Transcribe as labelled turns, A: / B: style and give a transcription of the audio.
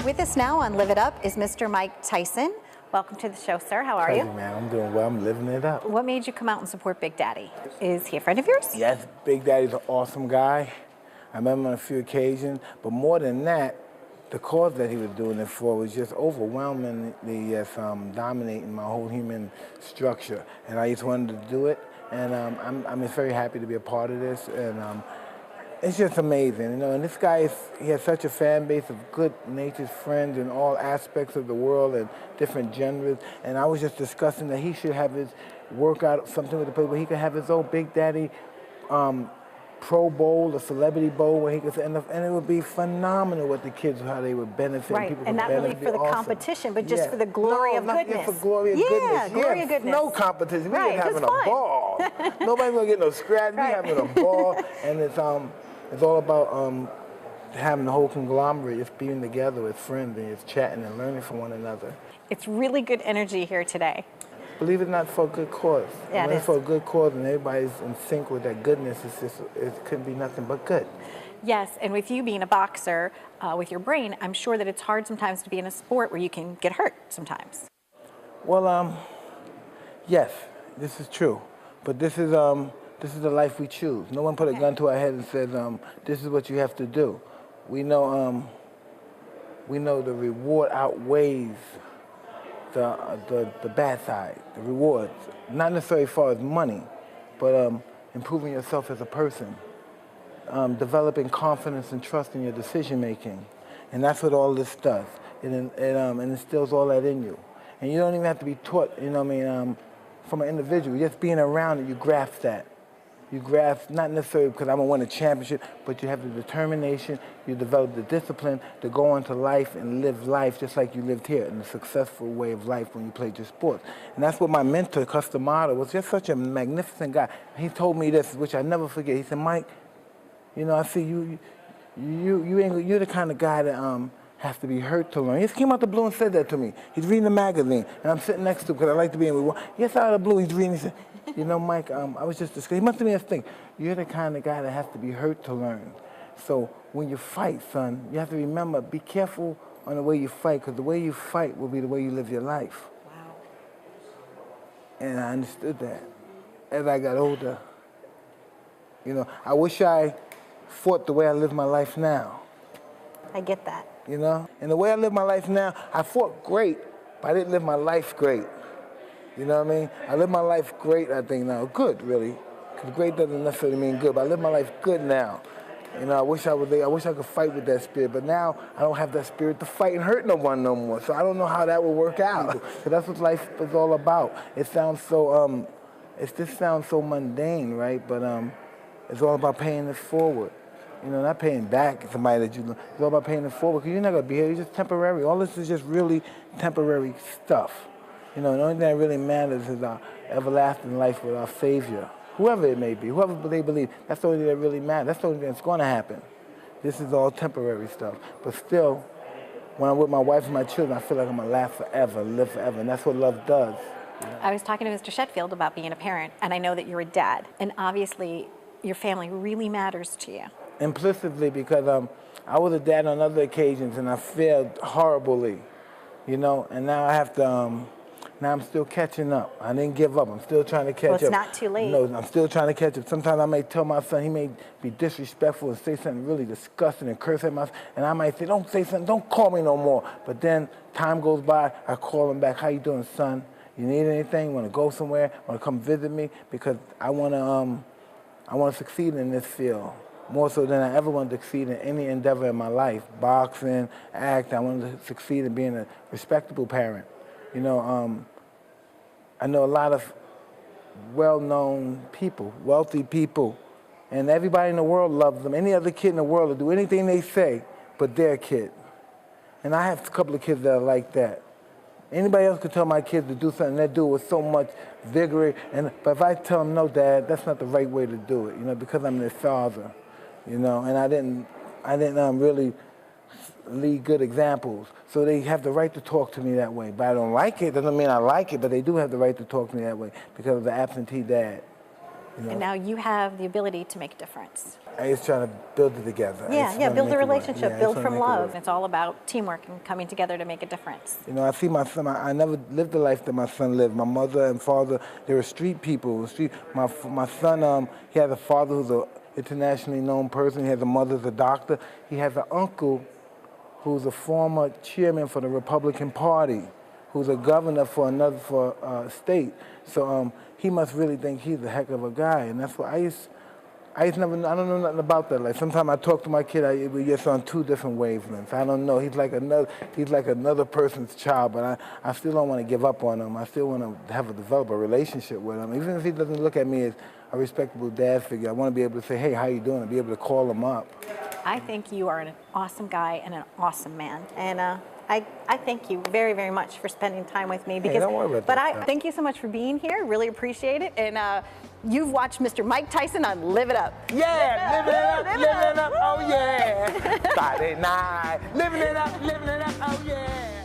A: With us now on Live It Up is Mr. Mike Tyson. Welcome to the show, sir. How are you?
B: Thank you, man. I'm doing well. I'm living it up.
A: What made you come out and support Big Daddy? Is he a friend of yours?
B: Yes, Big Daddy's an awesome guy. I met him on a few occasions, but more than that, the cause that he was doing it for was just overwhelmingly dominating my whole human structure, and I just wanted to do it. And I'm just very happy to be a part of this, and it's just amazing, you know. And this guy he has such a fan base of good-natured friends in all aspects of the world and different genres. And I was just discussing that he should have his workout something with the place where he could have his own Big Daddy Pro Bowl, a celebrity bowl, where he could, and it would be phenomenal with the kids, how they would benefit.
A: Right,
B: people
A: and not really for the competition, but just for the glory of goodness.
B: Yeah, for glory of goodness.
A: Yeah, glory of goodness.
B: No competition. We
A: right,
B: ain't having a ball. Nobody's gonna get no scratch.
A: Right.
B: We having a ball, and it's all about having the whole conglomerate, just being together with friends and just chatting and learning from one another.
A: It's really good energy here today.
B: Believe it or not, for a good cause.
A: Yeah,
B: when it's for a good cause and everybody's in sync with that goodness, it couldn't be nothing but good.
A: Yes, and with you being a boxer, with your brain, I'm sure that it's hard sometimes to be in a sport where you can get hurt sometimes.
B: Well, yes, this is true, but this is the life we choose. No one put a gun to our head and said, this is what you have to do. We know the reward outweighs the bad side, the rewards. Not necessarily as far as money, but improving yourself as a person, developing confidence and trust in your decision making. And that's what all this does. It instills all that in you. And you don't even have to be taught, you know what I mean, from an individual. Just being around it, you grasp that. You grasp, not necessarily because I'm going to win a championship, but you have the determination, you develop the discipline to go into life and live life just like you lived here, in a successful way of life when you played your sport. And that's what my mentor, Customato, was just such a magnificent guy. He told me this, which I never forget. He said, Mike, you know, I see you're the kind of guy that has to be hurt to learn. He just came out the blue and said that to me. He's reading the magazine, and I'm sitting next to him because I like to be in. Yes, out of the blue, he's reading. He said, you know, Mike, I was just discussing. He must have been a thing. You're the kind of guy that has to be hurt to learn. So when you fight, son, you have to remember, be careful on the way you fight, because the way you fight will be the way you live your life.
A: Wow.
B: And I understood that as I got older. You know, I wish I fought the way I live my life now.
A: I get that.
B: You know? And the way I live my life now, I fought great, but I didn't live my life great. You know what I mean? I live my life great, I think, now. Good, really. Because great doesn't necessarily mean good, but I live my life good now. You know, I wish I was there. I wish I could fight with that spirit, but now I don't have that spirit to fight and hurt no one no more. So I don't know how that will work out. Because that's what life is all about. It sounds so, this sounds so mundane, right? But it's all about paying it forward. You know, not paying back somebody that you love. It's all about paying it forward, because you're not going to be here. You're just temporary. All this is just really temporary stuff. You know, the only thing that really matters is our everlasting life with our Savior. Whoever it may be, whoever they believe, that's the only thing that really matters. That's the only thing that's going to happen. This is all temporary stuff. But still, when I'm with my wife and my children, I feel like I'm going to laugh forever, live forever. And that's what love does. You know?
A: I was talking to Mr. Shetfield about being a parent, and I know that you're a dad. And obviously, your family really matters to you.
B: Implicitly, because I was a dad on other occasions, and I failed horribly. You know, and now I have to... Now I'm still catching up. I didn't give up. I'm still trying to catch up.
A: Well, it's not too late.
B: No, I'm still trying to catch up. Sometimes I may tell my son, he may be disrespectful and say something really disgusting and curse at my son, and I might say, don't say something, don't call me no more. But then time goes by, I call him back, how you doing, son? You need anything? You want to go somewhere? Want to come visit me? Because I want to succeed in this field. More so than I ever wanted to succeed in any endeavor in my life. Boxing, act, I wanted to succeed in being a respectable parent. You know, I know a lot of well-known people, wealthy people, and everybody in the world loves them. Any other kid in the world will do anything they say but their kid. And I have a couple of kids that are like that. Anybody else could tell my kids to do something, they do it with so much vigor. But if I tell them, no, Dad, that's not the right way to do it, you know, because I'm their father, you know, and I didn't really lead good examples. So they have the right to talk to me that way. But I don't like it. Doesn't mean I like it, but they do have the right to talk to me that way because of the absentee dad. You know?
A: And now you have the ability to make a difference.
B: I just trying to build it together.
A: Yeah, build a relationship, build from love.
B: Work.
A: It's all about teamwork and coming together to make a difference.
B: You know, I see my son. I never lived the life that my son lived. My mother and father, they were street people. My son, he has a father who's an internationally known person. He has a mother who's a doctor. He has an uncle who's a former chairman for the Republican Party, who's a governor for another state. So he must really think he's a heck of a guy, and that's what I don't know nothing about that. Like sometimes I talk to my kid, we get on two different wavelengths. I don't know. He's like another person's child, but I still don't want to give up on him. I still want to develop a relationship with him, even if he doesn't look at me as a respectable dad figure. I want to be able to say, hey, how you doing? And be able to call him up.
A: I think you are an awesome guy and an awesome man, and I thank you very, very much for spending time with me.
B: Hey, don't worry about
A: but
B: that.
A: thank you so much for being here. Really appreciate it. And you've watched Mr. Mike Tyson on Live It Up.
B: Yeah, living it up, oh yeah. Friday night, living it up, oh yeah.